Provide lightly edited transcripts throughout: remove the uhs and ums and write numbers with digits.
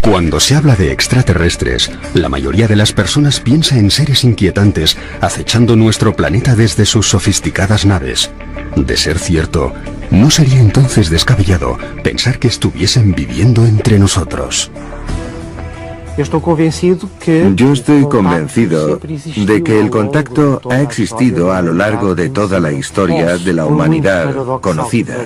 Cuando se habla de extraterrestres, la mayoría de las personas piensa en seres inquietantes acechando nuestro planeta desde sus sofisticadas naves. De ser cierto, ¿no sería entonces descabellado pensar que estuviesen viviendo entre nosotros? Yo estoy convencido de que el contacto ha existido a lo largo de toda la historia de la humanidad conocida.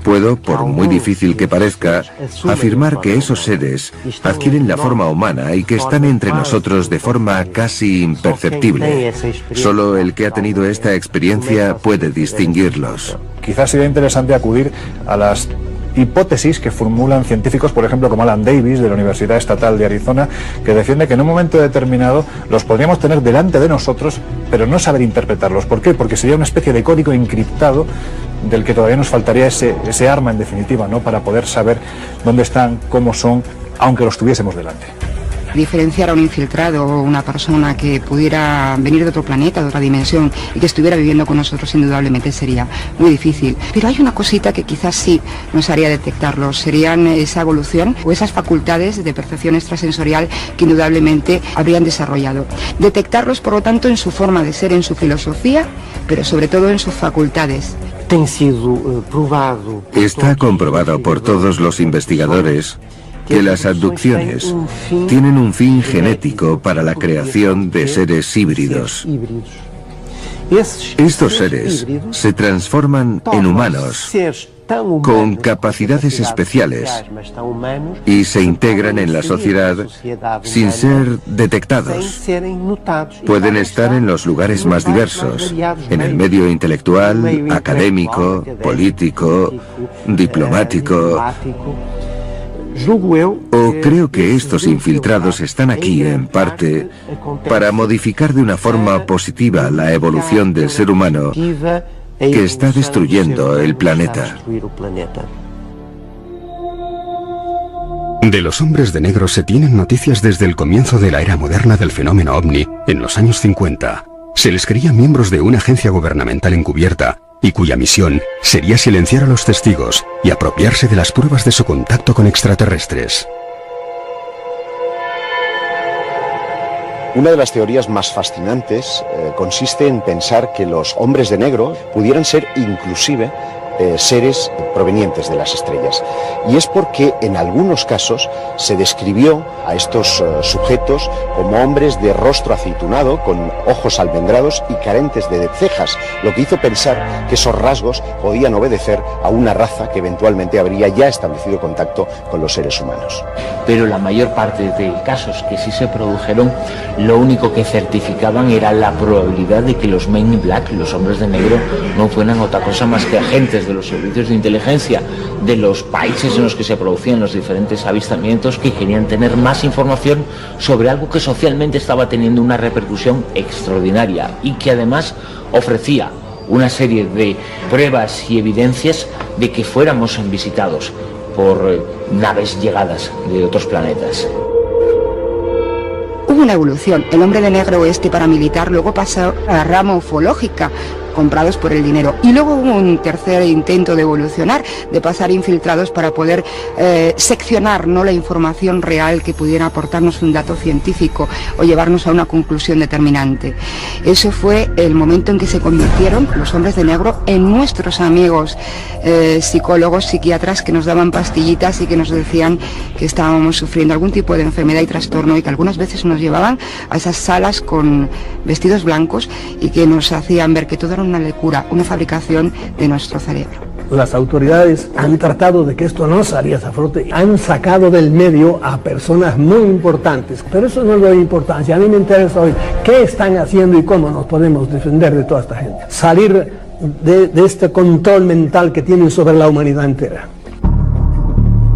Puedo, por muy difícil que parezca, afirmar que esos seres adquieren la forma humana y que están entre nosotros de forma casi imperceptible. Solo el que ha tenido esta experiencia puede distinguirlos. Quizás sería interesante acudir a las hipótesis que formulan científicos, por ejemplo, como Alan Davis, de la Universidad Estatal de Arizona, que defiende que en un momento determinado los podríamos tener delante de nosotros, pero no saber interpretarlos. ¿Por qué? Porque sería una especie de código encriptado del que todavía nos faltaría ese arma, en definitiva, ¿no?, para poder saber dónde están, cómo son, aunque los tuviésemos delante. Diferenciar a un infiltrado o una persona que pudiera venir de otro planeta, de otra dimensión y que estuviera viviendo con nosotros, indudablemente sería muy difícil. Pero hay una cosita que quizás sí nos haría detectarlos, serían esa evolución o esas facultades de percepción extrasensorial que indudablemente habrían desarrollado. Detectarlos, por lo tanto, en su forma de ser, en su filosofía, pero sobre todo en sus facultades. Está comprobado por todos los investigadores que las abducciones tienen un fin genético para la creación de seres híbridos. Estos seres se transforman en humanos con capacidades especiales y se integran en la sociedad sin ser detectados. Pueden estar en los lugares más diversos, en el medio intelectual, académico, político, diplomático. O creo que estos infiltrados están aquí, en parte, para modificar de una forma positiva la evolución del ser humano que está destruyendo el planeta. De los hombres de negro se tienen noticias desde el comienzo de la era moderna del fenómeno ovni, en los años 50. Se les creía miembros de una agencia gubernamental encubierta, y cuya misión sería silenciar a los testigos y apropiarse de las pruebas de su contacto con extraterrestres. Una de las teorías más fascinantes consiste en pensar que los hombres de negro pudieran ser inclusive seres provenientes de las estrellas. Y es porque en algunos casos se describió a estos sujetos como hombres de rostro aceitunado, con ojos almendrados y carentes de cejas, lo que hizo pensar que esos rasgos podían obedecer a una raza que eventualmente habría ya establecido contacto con los seres humanos. Pero la mayor parte de casos que sí se produjeron, lo único que certificaban era la probabilidad de que los Men in Black, los hombres de negro, no fueran otra cosa más que agentes de los servicios de inteligencia de los países en los que se producían los diferentes avistamientos, que querían tener más información sobre algo que socialmente estaba teniendo una repercusión extraordinaria y que además ofrecía una serie de pruebas y evidencias de que fuéramos visitados por naves llegadas de otros planetas. Hubo una evolución. El hombre de negro paramilitar luego pasó a la rama ufológica, comprados por el dinero. Y luego hubo un tercer intento de evolucionar, de pasar infiltrados para poder seccionar, ¿no?, la información real que pudiera aportarnos un dato científico o llevarnos a una conclusión determinante. Eso fue el momento en que se convirtieron los hombres de negro en nuestros amigos psicólogos, psiquiatras, que nos daban pastillitas y que nos decían que estábamos sufriendo algún tipo de enfermedad y trastorno, y que algunas veces nos llevaban a esas salas con vestidos blancos y que nos hacían ver que todo era una locura, una fabricación de nuestro cerebro. Las autoridades han tratado de que esto no saliese a flote, han sacado del medio a personas muy importantes, pero eso no le doy importancia. A mí me interesa hoy qué están haciendo y cómo nos podemos defender de toda esta gente, salir de este control mental que tienen sobre la humanidad entera.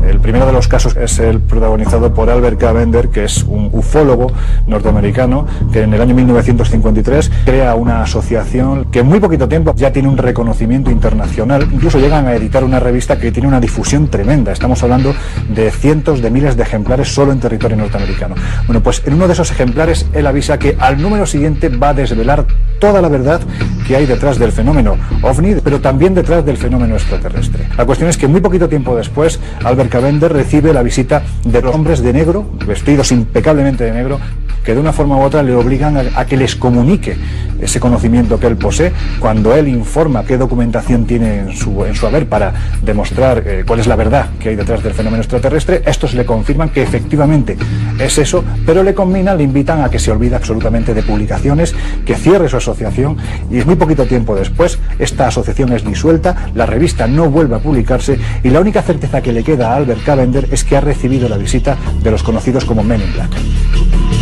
El primero de los casos es el protagonizado por Albert K. Bender, que es un ufólogo norteamericano que en el año 1953 crea una asociación que en muy poquito tiempo ya tiene un reconocimiento internacional. Incluso llegan a editar una revista que tiene una difusión tremenda. Estamos hablando de cientos de miles de ejemplares solo en territorio norteamericano. Bueno, pues en uno de esos ejemplares él avisa que al número siguiente va a desvelar toda la verdad que hay detrás del fenómeno OVNI, pero también detrás del fenómeno extraterrestre. La cuestión es que muy poquito tiempo después, Albert K. Bender recibe la visita de los hombres de negro, vestidos impecablemente de negro, que de una forma u otra le obligan a que les comunique ese conocimiento que él posee. Cuando él informa qué documentación tiene en su haber para demostrar cuál es la verdad que hay detrás del fenómeno extraterrestre, estos le confirman que efectivamente es eso, pero le invitan a que se olvide absolutamente de publicaciones, que cierre su asociación, y muy poquito tiempo después esta asociación es disuelta, la revista no vuelve a publicarse y la única certeza que le queda a Albert K. Bender es que ha recibido la visita de los conocidos como Men in Black.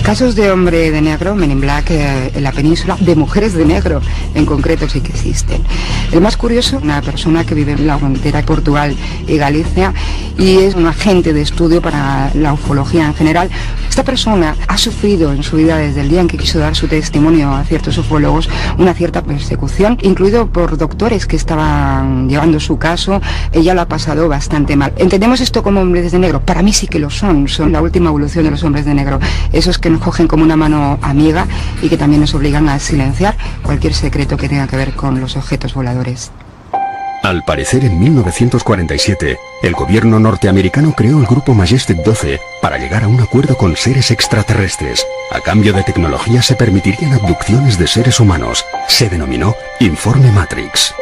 Casos de hombre de negro, Men in Black, en la península, de mujeres de negro en concreto sí que existen. El más curioso, una persona que vive en la frontera de Portugal y Galicia y es un agente de estudio para la ufología en general. Esta persona ha sufrido en su vida desde el día en que quiso dar su testimonio a ciertos ufólogos una cierta persecución, incluido por doctores que estaban llevando su caso. Ella lo ha pasado bastante mal. ¿Entendemos esto como hombres de negro? Para mí sí que lo son la última evolución de los hombres de negro. Esos que nos cogen como una mano amiga y que también nos obligan a silenciar cualquier secreto que tenga que ver con los objetos voladores. Al parecer, en 1947, el gobierno norteamericano creó el grupo Majestic 12 para llegar a un acuerdo con seres extraterrestres. A cambio de tecnología se permitirían abducciones de seres humanos. Se denominó Informe Matrix.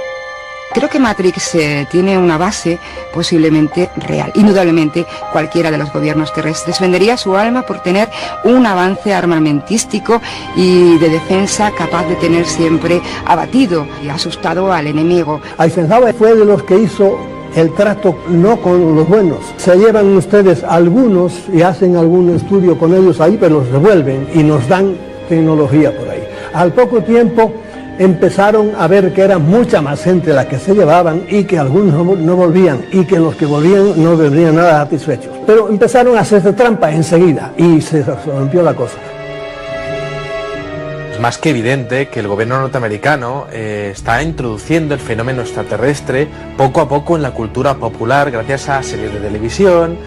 Creo que Matrix tiene una base posiblemente real. Indudablemente, cualquiera de los gobiernos terrestres vendería su alma por tener un avance armamentístico y de defensa capaz de tener siempre abatido y asustado al enemigo. Eisenhower fue de los que hizo el trato no con los buenos. Se llevan ustedes algunos y hacen algún estudio con ellos ahí, pero los devuelven y nos dan tecnología por ahí. Al poco tiempo empezaron a ver que era mucha más gente la que se llevaban y que algunos no volvían y que los que volvían no volvían nada satisfechos. Pero empezaron a hacerse trampa enseguida y se rompió la cosa. Es más que evidente que el gobierno norteamericano está introduciendo el fenómeno extraterrestre poco a poco en la cultura popular gracias a series de televisión,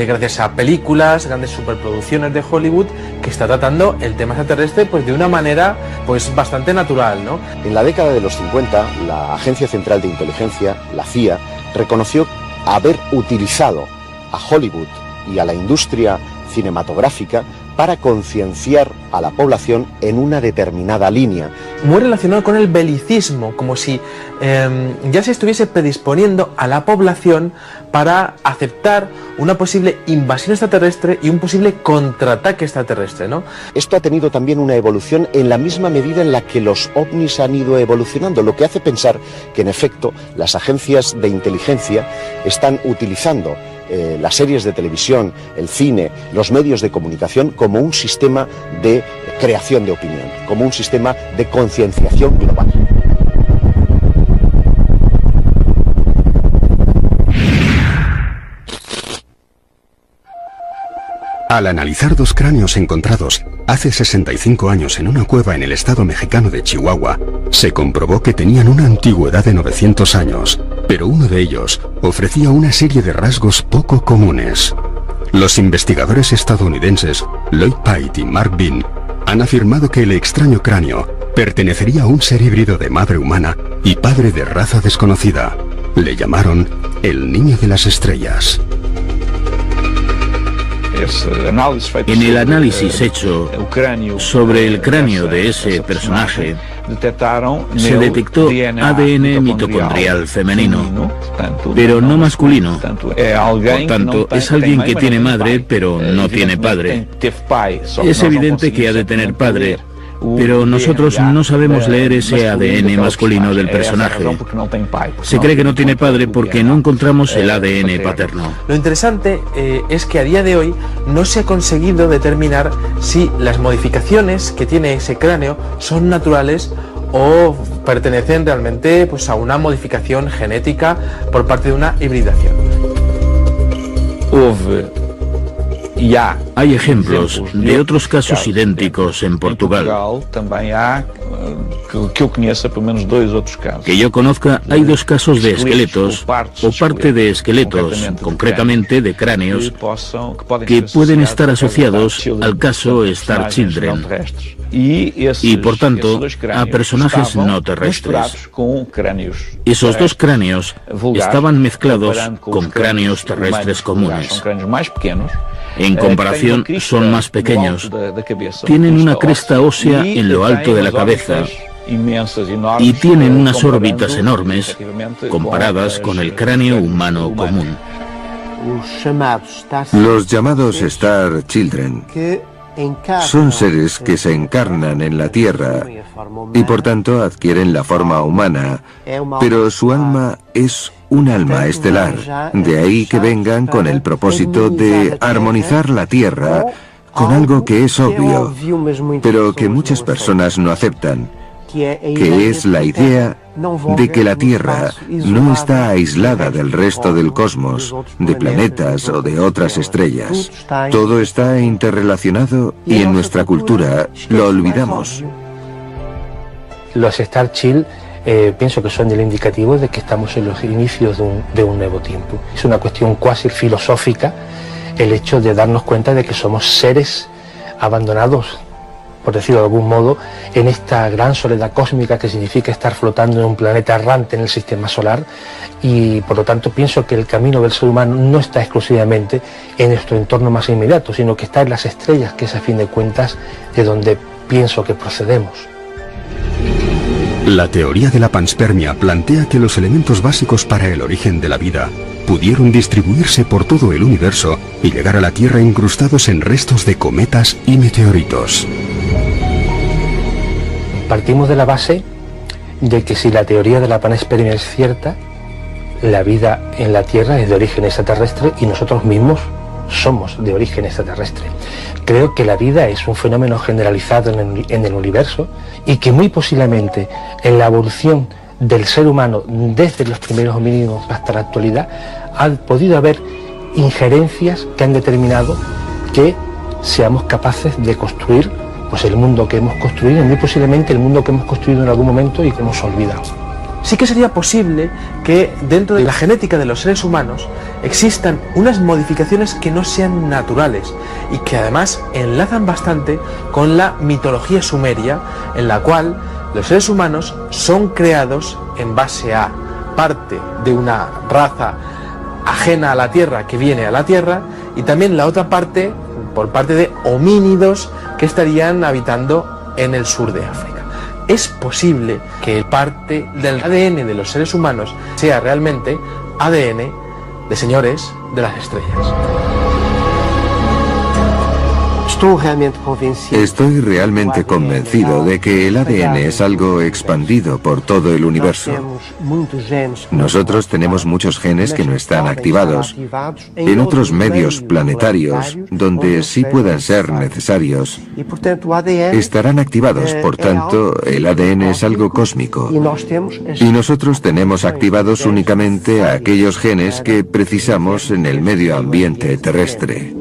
gracias a películas, grandes superproducciones de Hollywood, que está tratando el tema extraterrestre pues de una manera pues bastante natural, ¿no? En la década de los 50, la Agencia Central de Inteligencia, la CIA, reconoció haber utilizado a Hollywood y a la industria cinematográfica para concienciar a la población en una determinada línea. Muy relacionado con el belicismo, como si ya se estuviese predisponiendo a la población para aceptar una posible invasión extraterrestre y un posible contraataque extraterrestre, ¿no? Esto ha tenido también una evolución en la misma medida en la que los ovnis han ido evolucionando, lo que hace pensar que en efecto las agencias de inteligencia están utilizando las series de televisión, el cine, los medios de comunicación como un sistema de creación de opinión, como un sistema de concienciación global. Al analizar dos cráneos encontrados hace 65 años en una cueva en el estado mexicano de Chihuahua, se comprobó que tenían una antigüedad de 900 años, pero uno de ellos ofrecía una serie de rasgos poco comunes. Los investigadores estadounidenses Lloyd Pite y Mark Bean han afirmado que el extraño cráneo pertenecería a un ser híbrido de madre humana y padre de raza desconocida. Le llamaron el Niño de las Estrellas. En el análisis hecho sobre el cráneo de ese personaje, se detectó ADN mitocondrial femenino, pero no masculino. Por tanto, es alguien que tiene madre, pero no tiene padre. Es evidente que ha de tener padre, pero nosotros no sabemos leer ese ADN masculino del personaje. Se cree que no tiene padre porque no encontramos el ADN paterno. Lo interesante es que a día de hoy no se ha conseguido determinar si las modificaciones que tiene ese cráneo son naturales o pertenecen realmente pues, a una modificación genética por parte de una hibridación. Hay ejemplos de otros casos idénticos en Portugal. Que yo conozca, hay 2 casos de esqueletos o parte de esqueletos, concretamente de cráneos, que pueden estar asociados al caso Star Children y, por tanto, a personajes no terrestres. Esos 2 cráneos estaban mezclados con cráneos terrestres comunes. En comparación, son más pequeños. Tienen una cresta ósea en lo alto de la cabeza y tienen unas órbitas enormes comparadas con el cráneo humano común. Los llamados Star Children son seres que se encarnan en la Tierra y por tanto adquieren la forma humana, pero su alma es un alma estelar, de ahí que vengan con el propósito de armonizar la Tierra con algo que es obvio, pero que muchas personas no aceptan, que es la idea de que la Tierra no está aislada del resto del cosmos, de planetas o de otras estrellas. Todo está interrelacionado y en nuestra cultura lo olvidamos. Los Star Child pienso que son el indicativo de que estamos en los inicios de un nuevo tiempo. Es una cuestión cuasi filosófica el hecho de darnos cuenta de que somos seres abandonados, por decirlo de algún modo, en esta gran soledad cósmica que significa estar flotando en un planeta errante en el sistema solar, y por lo tanto pienso que el camino del ser humano no está exclusivamente en nuestro entorno más inmediato, sino que está en las estrellas, que es a fin de cuentas de donde pienso que procedemos. La teoría de la panspermia plantea que los elementos básicos para el origen de la vida pudieron distribuirse por todo el universo y llegar a la Tierra incrustados en restos de cometas y meteoritos. Partimos de la base de que si la teoría de la panspermia es cierta, la vida en la Tierra es de origen extraterrestre y nosotros mismos somos de origen extraterrestre. Creo que la vida es un fenómeno generalizado en el universo y que muy posiblemente en la evolución del ser humano desde los primeros homínidos hasta la actualidad ha podido haber injerencias que han determinado que seamos capaces de construir pues el mundo que hemos construido, muy posiblemente el mundo que hemos construido en algún momento y que hemos olvidado. Sí que sería posible que dentro de la genética de los seres humanos existan unas modificaciones que no sean naturales y que además enlazan bastante con la mitología sumeria, en la cual los seres humanos son creados en base a parte de una raza ajena a la Tierra que viene a la Tierra y también la otra parte por parte de homínidos que estarían habitando en el sur de África. Es posible que parte del ADN de los seres humanos sea realmente ADN de señores de las estrellas. Estoy realmente convencido de que el ADN es algo expandido por todo el universo. Nosotros tenemos muchos genes que no están activados en otros medios planetarios donde sí puedan ser necesarios. Estarán activados, por tanto, el ADN es algo cósmico. Y nosotros tenemos activados únicamente a aquellos genes que precisamos en el medio ambiente terrestre.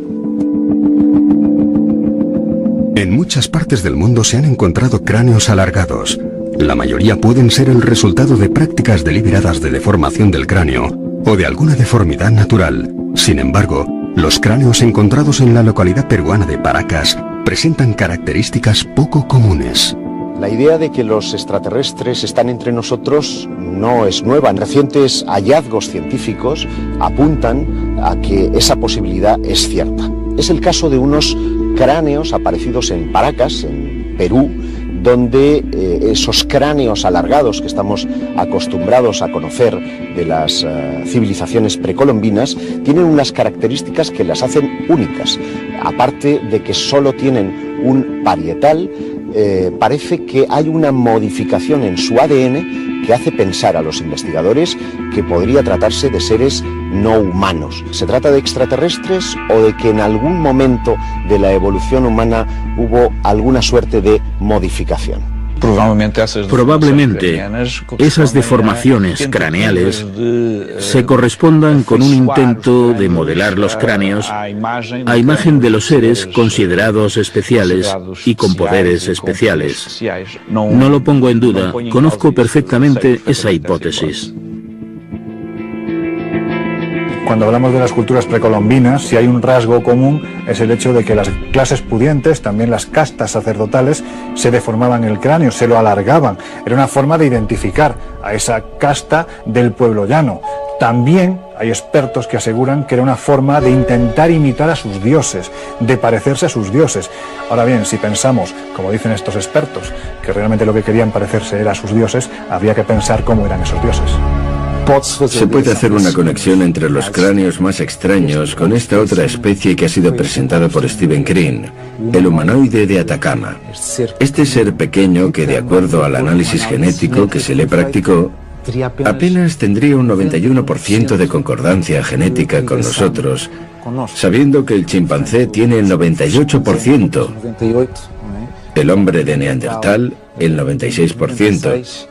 En muchas partes del mundo se han encontrado cráneos alargados. La mayoría pueden ser el resultado de prácticas deliberadas de deformación del cráneo o de alguna deformidad natural. Sin embargo, los cráneos encontrados en la localidad peruana de Paracas presentan características poco comunes. La idea de que los extraterrestres están entre nosotros no es nueva. Recientes hallazgos científicos apuntan a que esa posibilidad es cierta. Es el caso de unos cráneos aparecidos en Paracas, en Perú, donde esos cráneos alargados que estamos acostumbrados a conocer de las civilizaciones precolombinas tienen unas características que las hacen únicas. Aparte de que solo tienen un parietal, parece que hay una modificación en su ADN que hace pensar a los investigadores que podría tratarse de seres no humanos. ¿Se trata de extraterrestres o de que en algún momento de la evolución humana hubo alguna suerte de modificación? Probablemente esas deformaciones craneales se correspondan con un intento de modelar los cráneos a imagen de los seres considerados especiales y con poderes especiales. No lo pongo en duda, conozco perfectamente esa hipótesis. Cuando hablamos de las culturas precolombinas, si hay un rasgo común es el hecho de que las clases pudientes, también las castas sacerdotales, se deformaban el cráneo, se lo alargaban. Era una forma de identificar a esa casta del pueblo llano. También hay expertos que aseguran que era una forma de intentar imitar a sus dioses, de parecerse a sus dioses. Ahora bien, si pensamos, como dicen estos expertos, que realmente lo que querían parecerse era a sus dioses, habría que pensar cómo eran esos dioses. Se puede hacer una conexión entre los cráneos más extraños con esta otra especie que ha sido presentada por Stephen Green, el humanoide de Atacama. Este ser pequeño que, de acuerdo al análisis genético que se le practicó, apenas tendría un 91% de concordancia genética con nosotros, sabiendo que el chimpancé tiene el 98%, el hombre de Neandertal el 96%.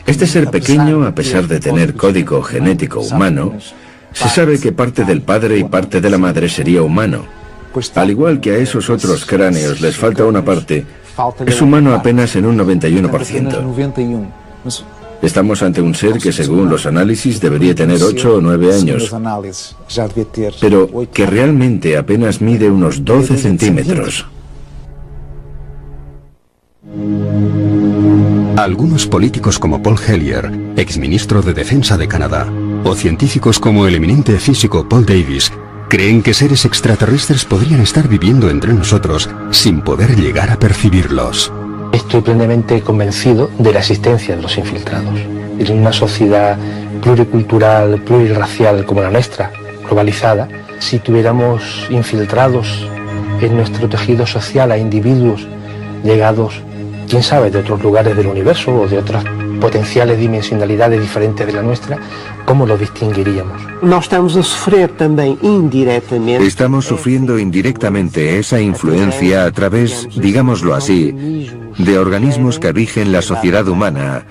Este ser pequeño, a pesar de tener código genético humano, se sabe que parte del padre y parte de la madre sería humano. Al igual que a esos otros cráneos les falta una parte, es humano apenas en un 91%. Estamos ante un ser que, según los análisis, debería tener 8 o 9 años, pero que realmente apenas mide unos 12 centímetros. Algunos políticos como Paul Hellyer, exministro de Defensa de Canadá, o científicos como el eminente físico Paul Davies, creen que seres extraterrestres podrían estar viviendo entre nosotros sin poder llegar a percibirlos. Estoy plenamente convencido de la existencia de los infiltrados. En una sociedad pluricultural, plurirracial como la nuestra, globalizada, si tuviéramos infiltrados en nuestro tejido social a individuos llegados, quién sabe, de otros lugares del universo o de otras potenciales dimensionalidades diferentes de la nuestra, ¿cómo lo distinguiríamos? Estamos sufriendo indirectamente esa influencia a través, digámoslo así, de organismos que rigen la sociedad humana,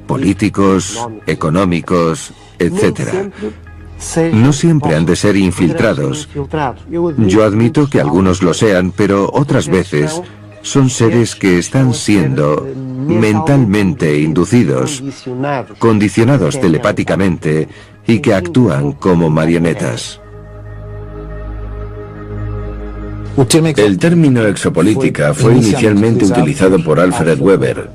políticos, económicos, etc. No siempre han de ser infiltrados. Yo admito que algunos lo sean, pero otras veces son seres que están siendo mentalmente inducidos, condicionados telepáticamente y que actúan como marionetas. El término exopolítica fue inicialmente utilizado por Alfred Weber.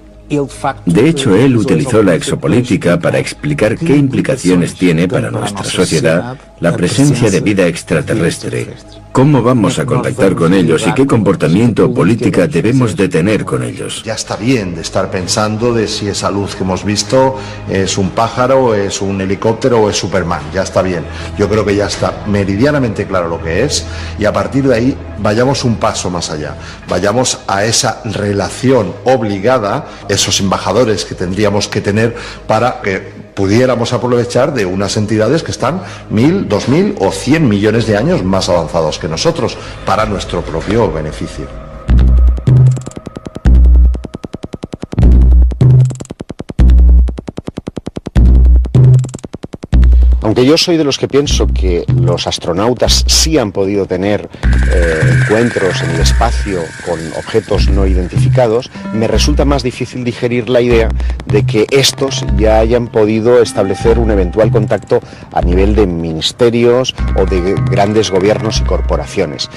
De hecho, él utilizó la exopolítica para explicar qué implicaciones tiene para nuestra sociedad la presencia de vida extraterrestre, cómo vamos a contactar con ellos y qué comportamiento o política debemos de tener con ellos. Ya está bien de estar pensando de si esa luz que hemos visto es un pájaro, es un helicóptero o es Superman. Ya está bien. Yo creo que ya está meridianamente claro lo que es y a partir de ahí vayamos un paso más allá. Vayamos a esa relación obligada, esos embajadores que tendríamos que tener para que pudiéramos aprovechar de unas entidades que están 1000, 2000 o 100 millones de años más avanzados que nosotros para nuestro propio beneficio. Aunque yo soy de los que pienso que los astronautas sí han podido tener encuentros en el espacio con objetos no identificados, me resulta más difícil digerir la idea de que estos ya hayan podido establecer un eventual contacto a nivel de ministerios o de grandes gobiernos y corporaciones.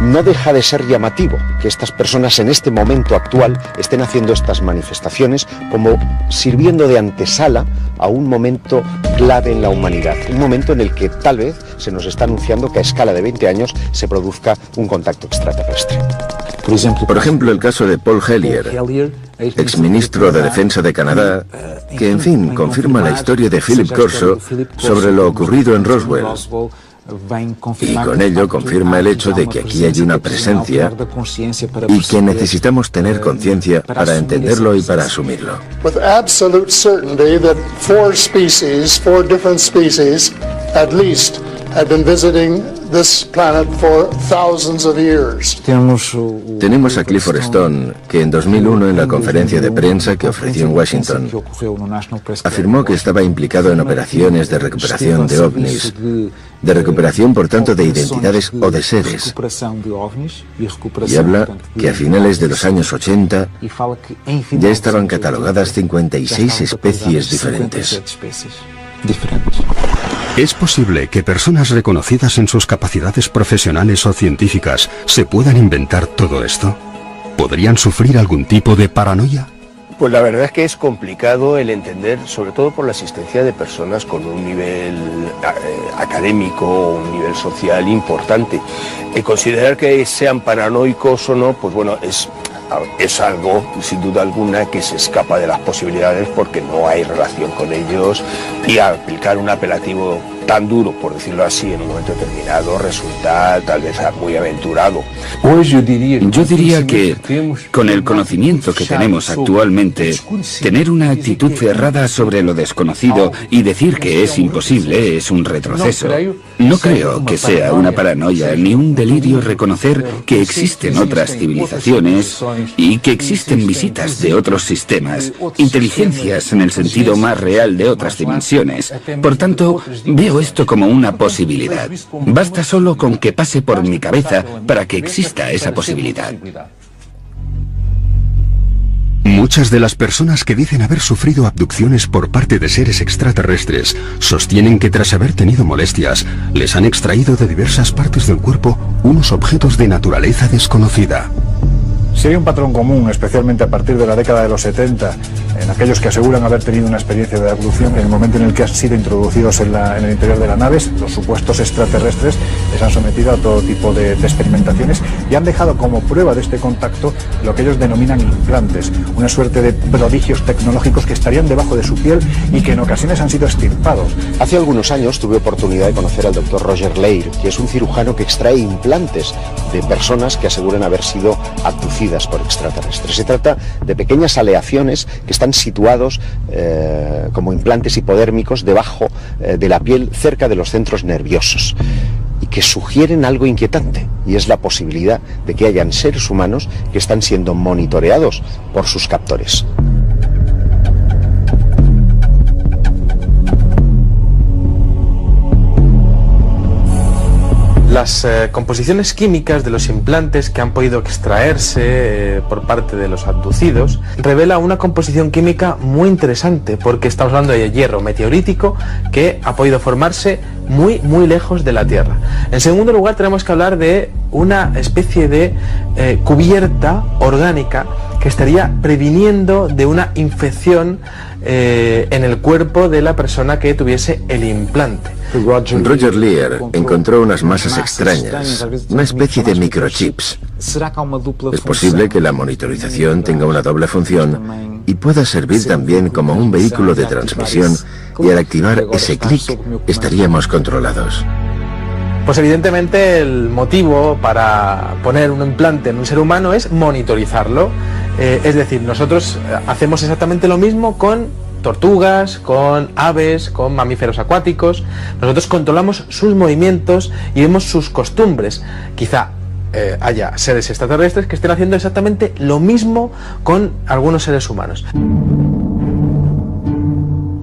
No deja de ser llamativo que estas personas en este momento actual estén haciendo estas manifestaciones como sirviendo de antesala a un momento clave en la humanidad, un momento en el que tal vez se nos está anunciando que a escala de 20 años se produzca un contacto extraterrestre. Por ejemplo, el caso de Paul Hellyer, exministro de Defensa de Canadá, que en fin confirma la historia de Philip Corso sobre lo ocurrido en Roswell. Y con ello confirma el hecho de que aquí hay una presencia y que necesitamos tener conciencia para entenderlo y para asumirlo. With absolute certainty that four different species, at least, Tenemos a Clifford Stone, que en 2001, en la conferencia de prensa que ofreció en Washington, afirmó que estaba implicado en operaciones de recuperación de ovnis, de recuperación, por tanto, de identidades o de seres. Y habla que a finales de los años 80 ya estaban catalogadas 56 especies diferentes. ¿Es posible que personas reconocidas en sus capacidades profesionales o científicas se puedan inventar todo esto? ¿Podrían sufrir algún tipo de paranoia? Pues la verdad es que es complicado el entender, sobre todo por la existencia de personas con un nivel académico o un nivel social importante. Considerar que sean paranoicos o no, pues bueno, es algo, sin duda alguna, que se escapa de las posibilidades porque no hay relación con ellos, y aplicar un apelativo tan duro, por decirlo así, en un momento determinado resulta tal vez muy aventurado. Yo diría que, con el conocimiento que tenemos actualmente, tener una actitud cerrada sobre lo desconocido y decir que es imposible es un retroceso. No creo que sea una paranoia ni un delirio reconocer que existen otras civilizaciones y que existen visitas de otros sistemas, inteligencias en el sentido más real de otras dimensiones. Por tanto, veo esto como una posibilidad. Basta solo con que pase por mi cabeza para que exista esa posibilidad. Muchas de las personas que dicen haber sufrido abducciones por parte de seres extraterrestres sostienen que tras haber tenido molestias, les han extraído de diversas partes del cuerpo unos objetos de naturaleza desconocida. Si hay un patrón común, especialmente a partir de la década de los 70, en aquellos que aseguran haber tenido una experiencia de abducción, en el momento en el que han sido introducidos en el interior de la nave, los supuestos extraterrestres les han sometido a todo tipo de experimentaciones y han dejado como prueba de este contacto lo que ellos denominan implantes, una suerte de prodigios tecnológicos que estarían debajo de su piel y que en ocasiones han sido extirpados. Hace algunos años tuve oportunidad de conocer al doctor Roger Leir, que es un cirujano que extrae implantes de personas que aseguran haber sido abducidas por extraterrestres. Se trata de pequeñas aleaciones que están situados como implantes hipodérmicos debajo de la piel, cerca de los centros nerviosos, y que sugieren algo inquietante, y es la posibilidad de que hayan seres humanos que están siendo monitoreados por sus captores. Las composiciones químicas de los implantes que han podido extraerse por parte de los abducidos revela una composición química muy interesante, porque estamos hablando de hierro meteorítico que ha podido formarse muy lejos de la Tierra. En segundo lugar, tenemos que hablar de una especie de cubierta orgánica que estaría previniendo de una infección en el cuerpo de la persona que tuviese el implante. Roger Leir encontró unas masas extrañas, una especie de microchips. Es posible que la monitorización tenga una doble función y pueda servir también como un vehículo de transmisión, y al activar ese clic estaríamos controlados. Pues evidentemente el motivo para poner un implante en un ser humano es monitorizarlo. Es decir, nosotros hacemos exactamente lo mismo con tortugas, con aves, con mamíferos acuáticos. Nosotros controlamos sus movimientos y vemos sus costumbres. Quizá haya seres extraterrestres que estén haciendo exactamente lo mismo con algunos seres humanos.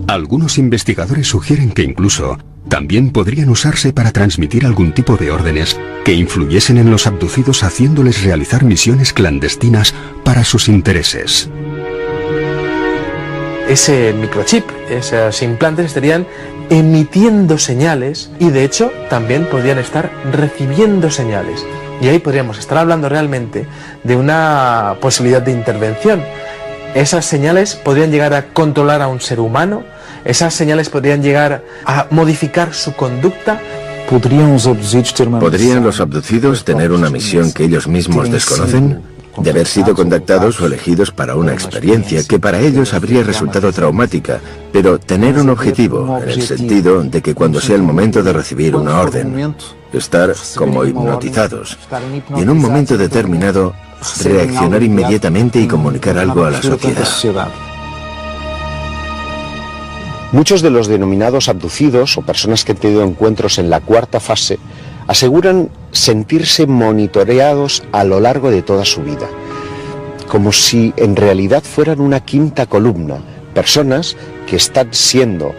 Algunos investigadores sugieren que incluso también podrían usarse para transmitir algún tipo de órdenes que influyesen en los abducidos, haciéndoles realizar misiones clandestinas para sus intereses. Ese microchip, esos implantes estarían emitiendo señales y de hecho también podrían estar recibiendo señales. Y ahí podríamos estar hablando realmente de una posibilidad de intervención. Esas señales podrían llegar a controlar a un ser humano, esas señales podrían llegar a modificar su conducta. ¿Podrían los abducidos tener una misión que ellos mismos desconocen? De haber sido contactados o elegidos para una experiencia que para ellos habría resultado traumática, pero tener un objetivo, en el sentido de que cuando sea el momento de recibir una orden, estar como hipnotizados, y en un momento determinado reaccionar inmediatamente y comunicar algo a la sociedad. Muchos de los denominados abducidos o personas que han tenido encuentros en la cuarta fase aseguran sentirse monitoreados a lo largo de toda su vida, como si en realidad fueran una quinta columna, personas que están siendo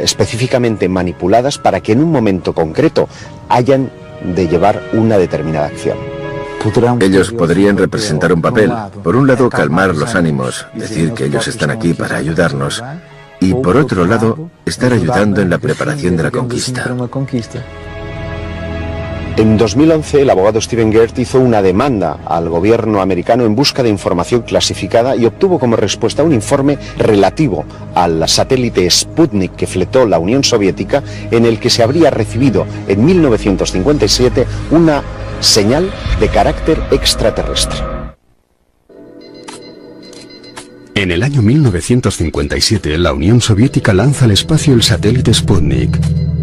específicamente manipuladas para que en un momento concreto hayan de llevar una determinada acción. Ellos podrían representar un papel. Por un lado, calmar los ánimos, decir que ellos están aquí para ayudarnos, y por otro lado, estar ayudando en la preparación de la conquista. En 2011, el abogado Steven Gert hizo una demanda al gobierno americano en busca de información clasificada y obtuvo como respuesta un informe relativo al satélite Sputnik que fletó la Unión Soviética, en el que se habría recibido en 1957 una señal de carácter extraterrestre. En el año 1957, la Unión Soviética lanza al espacio el satélite Sputnik.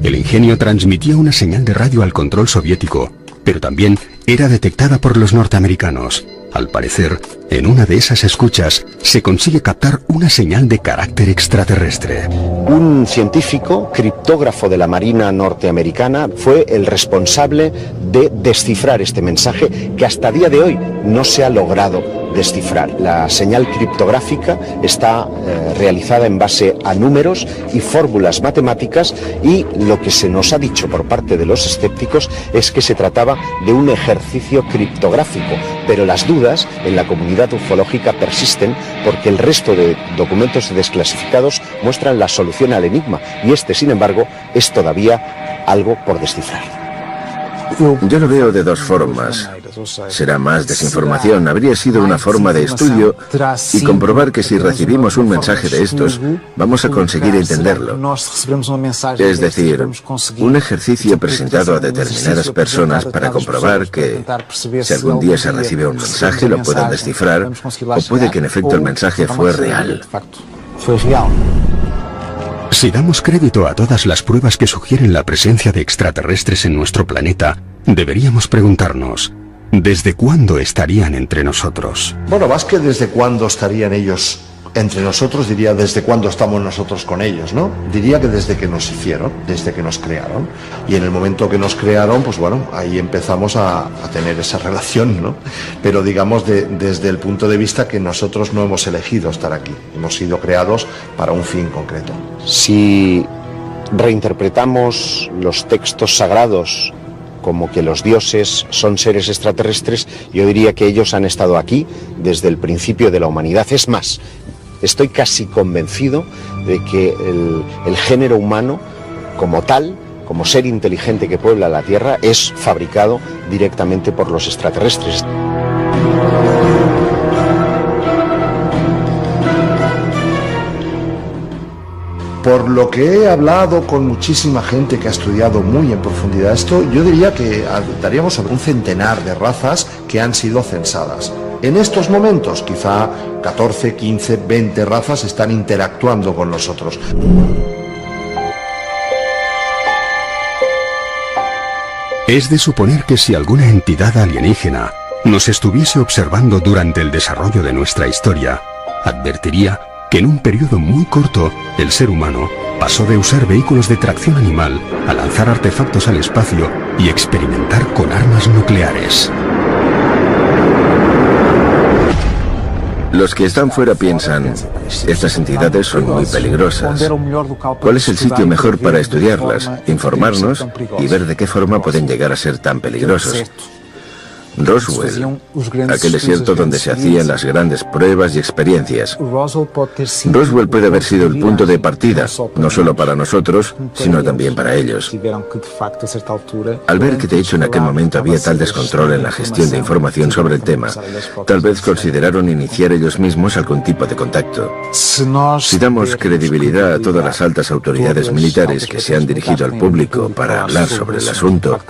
El ingenio transmitía una señal de radio al control soviético, pero también era detectada por los norteamericanos. Al parecer, en una de esas escuchas se consigue captar una señal de carácter extraterrestre. Un científico, criptógrafo de la Marina norteamericana, fue el responsable de descifrar este mensaje que hasta día de hoy no se ha logrado descifrar. La señal criptográfica está realizada en base a números y fórmulas matemáticas, y lo que se nos ha dicho por parte de los escépticos es que se trataba de un ejercicio criptográfico, pero las dudas en la comunidad ufológica persisten porque el resto de documentos desclasificados muestran la solución al enigma, y este, sin embargo, es todavía algo por descifrar. Yo lo veo de dos formas. Será más desinformación, habría sido una forma de estudio y comprobar que si recibimos un mensaje de estos, vamos a conseguir entenderlo. Es decir, un ejercicio presentado a determinadas personas para comprobar que si algún día se recibe un mensaje lo puedan descifrar, o puede que en efecto el mensaje fue real. Si damos crédito a todas las pruebas que sugieren la presencia de extraterrestres en nuestro planeta, deberíamos preguntarnos, ¿desde cuándo estarían entre nosotros? Bueno, más que desde cuándo estarían ellos entre nosotros, diría desde cuándo estamos nosotros con ellos, ¿no? Diría que desde que nos hicieron, desde que nos crearon. Y en el momento que nos crearon, pues bueno, ahí empezamos a tener esa relación, ¿no? Pero digamos desde el punto de vista que nosotros no hemos elegido estar aquí. Hemos sido creados para un fin concreto. Si reinterpretamos los textos sagrados como que los dioses son seres extraterrestres, yo diría que ellos han estado aquí desde el principio de la humanidad. Es más, estoy casi convencido de que el género humano como tal, como ser inteligente que puebla la Tierra, es fabricado directamente por los extraterrestres. Por lo que he hablado con muchísima gente que ha estudiado muy en profundidad esto, yo diría que daríamos sobre un centenar de razas que han sido censadas. En estos momentos, quizá 14, 15, 20 razas están interactuando con nosotros. Es de suponer que si alguna entidad alienígena nos estuviese observando durante el desarrollo de nuestra historia, advertiría que en un periodo muy corto el ser humano pasó de usar vehículos de tracción animal a lanzar artefactos al espacio y experimentar con armas nucleares. Los que están fuera piensan, estas entidades son muy peligrosas. ¿Cuál es el sitio mejor para estudiarlas, informarnos y ver de qué forma pueden llegar a ser tan peligrosos? Roswell, aquel desierto donde se hacían las grandes pruebas y experiencias. Roswell puede haber sido el punto de partida, no solo para nosotros, sino también para ellos. Al ver que de hecho en aquel momento había tal descontrol en la gestión de información sobre el tema, tal vez consideraron iniciar ellos mismos algún tipo de contacto. Si damos credibilidad a todas las altas autoridades militares que se han dirigido al público para hablar sobre el asunto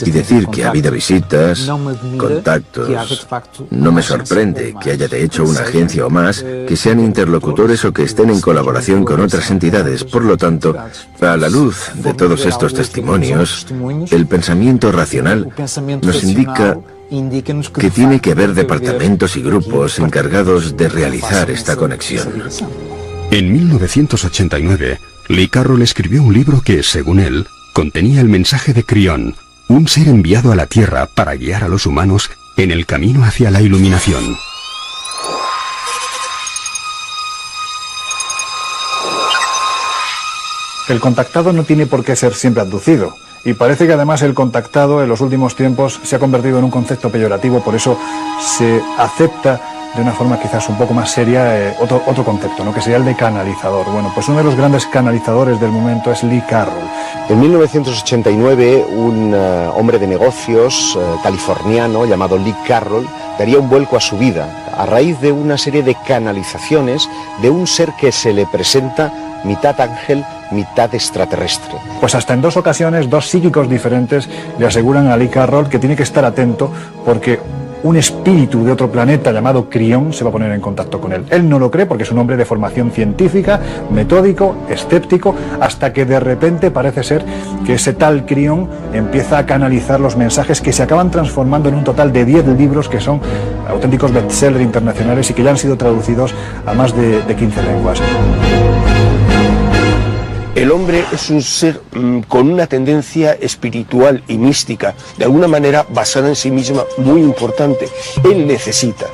y decir que ha habido visitas, contactos, no me sorprende que haya de hecho una agencia o más que sean interlocutores o que estén en colaboración con otras entidades. Por lo tanto, a la luz de todos estos testimonios, el pensamiento racional nos indica que tiene que haber departamentos y grupos encargados de realizar esta conexión. En 1989, Lee Carroll escribió un libro que, según él, contenía el mensaje de Crión, un ser enviado a la Tierra para guiar a los humanos en el camino hacia la iluminación. El contactado no tiene por qué ser siempre abducido. Y parece que además el contactado en los últimos tiempos se ha convertido en un concepto peyorativo, por eso se acepta de una forma quizás un poco más seria otro concepto, ¿no? Que sería el de canalizador. Bueno, pues uno de los grandes canalizadores del momento es Lee Carroll. En 1989, un hombre de negocios californiano llamado Lee Carroll daría un vuelco a su vida a raíz de una serie de canalizaciones de un ser que se le presenta mitad ángel, mitad extraterrestre. Pues hasta en 2 ocasiones, 2 psíquicos diferentes le aseguran a Lee Carroll que tiene que estar atento porque un espíritu de otro planeta llamado Crión se va a poner en contacto con él. Él no lo cree porque es un hombre de formación científica, metódico, escéptico, hasta que de repente parece ser que ese tal Crión empieza a canalizar los mensajes que se acaban transformando en un total de 10 libros que son auténticos bestsellers internacionales y que ya han sido traducidos a más de 15 lenguas. El hombre es un ser con una tendencia espiritual y mística, de alguna manera basada en sí misma, muy importante. Él necesita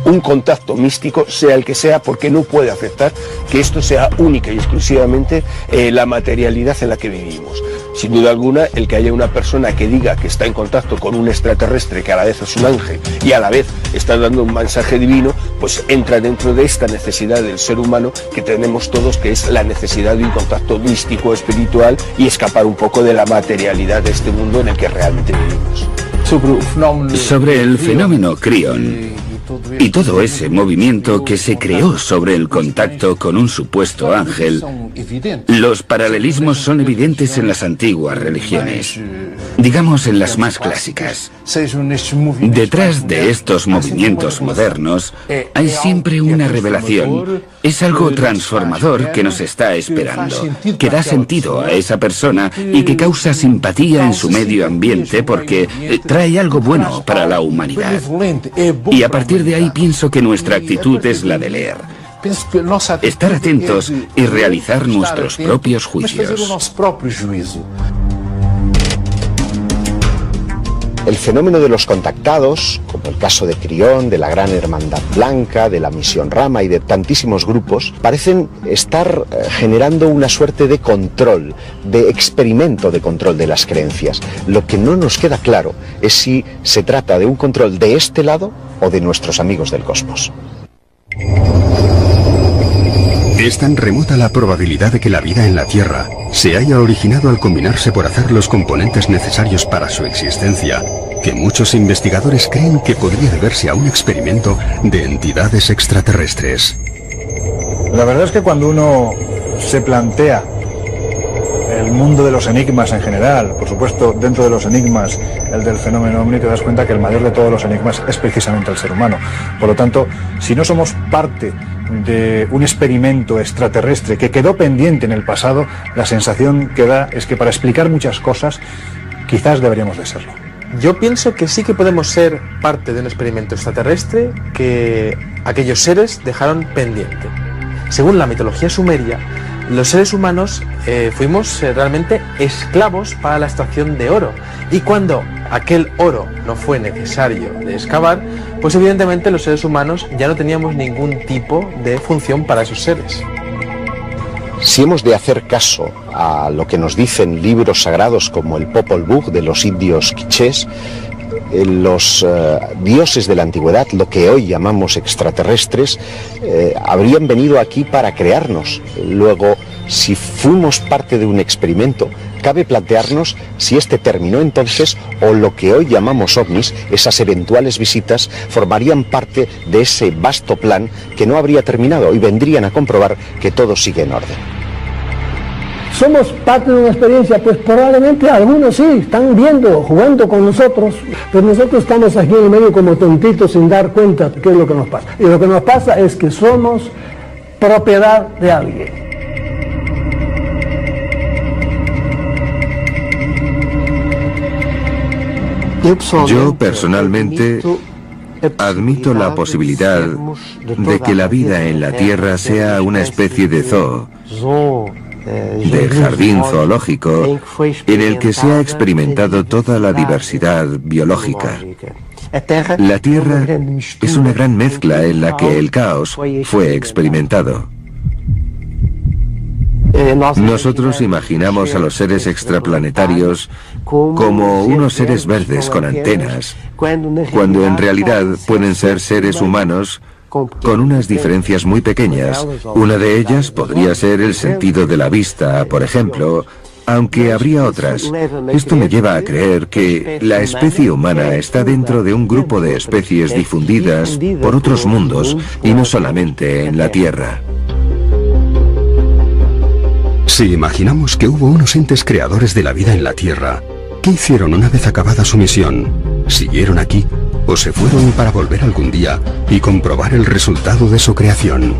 un contacto místico, sea el que sea, porque no puede aceptar que esto sea única y exclusivamente la materialidad en la que vivimos. Sin duda alguna, el que haya una persona que diga que está en contacto con un extraterrestre que a la vez es un ángel y a la vez está dando un mensaje divino, pues entra dentro de esta necesidad del ser humano que tenemos todos, que es la necesidad de un contacto místico, espiritual y escapar un poco de la materialidad de este mundo en el que realmente vivimos. Sobre el fenómeno Crión y todo ese movimiento que se creó sobre el contacto con un supuesto ángel, los paralelismos son evidentes en las antiguas religiones, digamos en las más clásicas. Detrás de estos movimientos modernos hay siempre una revelación. Es algo transformador que nos está esperando, que da sentido a esa persona y que causa simpatía en su medio ambiente porque trae algo bueno para la humanidad. Y a partir de ahí pienso que nuestra actitud es la de leer, estar atentos y realizar nuestros propios juicios. El fenómeno de los contactados, como el caso de Crión, de la Gran Hermandad Blanca, de la Misión Rama y de tantísimos grupos, parecen estar generando una suerte de control, de experimento de control de las creencias. Lo que no nos queda claro es si se trata de un control de este lado o de nuestros amigos del cosmos. Es tan remota la probabilidad de que la vida en la Tierra se haya originado al combinarse por azar los componentes necesarios para su existencia, que muchos investigadores creen que podría deberse a un experimento de entidades extraterrestres. La verdad es que cuando uno se plantea el mundo de los enigmas en general, por supuesto dentro de los enigmas el del fenómeno ovni, te das cuenta que el mayor de todos los enigmas es precisamente el ser humano. Por lo tanto, si no somos parte de un experimento extraterrestre que quedó pendiente en el pasado, la sensación que da es que para explicar muchas cosas quizás deberíamos de serlo. Yo pienso que sí que podemos ser parte de un experimento extraterrestre que aquellos seres dejaron pendiente. Según la mitología sumeria, los seres humanos fuimos realmente esclavos para la extracción de oro, y cuando aquel oro no fue necesario de excavar, pues evidentemente los seres humanos ya no teníamos ningún tipo de función para esos seres. Si hemos de hacer caso a lo que nos dicen libros sagrados como el Popol Vuh de los indios quichés, los dioses de la antigüedad, lo que hoy llamamos extraterrestres, habrían venido aquí para crearnos. Luego, si fuimos parte de un experimento, cabe plantearnos si este terminó entonces o lo que hoy llamamos ovnis, esas eventuales visitas, formarían parte de ese vasto plan que no habría terminado y vendrían a comprobar que todo sigue en orden. ¿Somos parte de una experiencia? Pues probablemente algunos sí, están viendo, jugando con nosotros, pero nosotros estamos aquí en el medio como tontitos sin dar cuenta de qué es lo que nos pasa. Y lo que nos pasa es que somos propiedad de alguien. Yo personalmente Admito la posibilidad de que la vida en la Tierra sea una especie de zoo, de jardín zoológico, en el que se ha experimentado toda la diversidad biológica. La Tierra es una gran mezcla en la que el caos fue experimentado. Nosotros imaginamos a los seres extraplanetarios como unos seres verdes con antenas, cuando en realidad pueden ser seres humanos con unas diferencias muy pequeñas. Una de ellas podría ser el sentido de la vista, por ejemplo, aunque habría otras. Esto me lleva a creer que la especie humana está dentro de un grupo de especies difundidas por otros mundos y no solamente en la Tierra. Si imaginamos que hubo unos entes creadores de la vida en la Tierra, ¿qué hicieron una vez acabada su misión? ¿Siguieron aquí o se fueron para volver algún día y comprobar el resultado de su creación?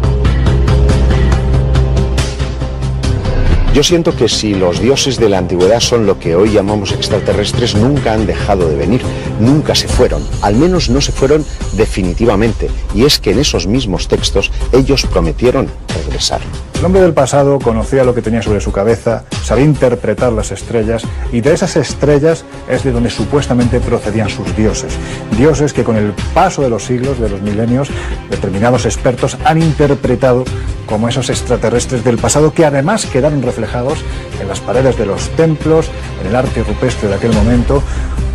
Yo siento que si los dioses de la antigüedad son lo que hoy llamamos extraterrestres, nunca han dejado de venir, nunca se fueron, al menos no se fueron definitivamente. Y es que en esos mismos textos ellos prometieron regresar. El hombre del pasado conocía lo que tenía sobre su cabeza, sabía interpretar las estrellas, y de esas estrellas es de donde supuestamente procedían sus dioses. Dioses que con el paso de los siglos, de los milenios, determinados expertos han interpretado como esos extraterrestres del pasado, que además quedaron reflejados en las paredes de los templos, en el arte rupestre de aquel momento,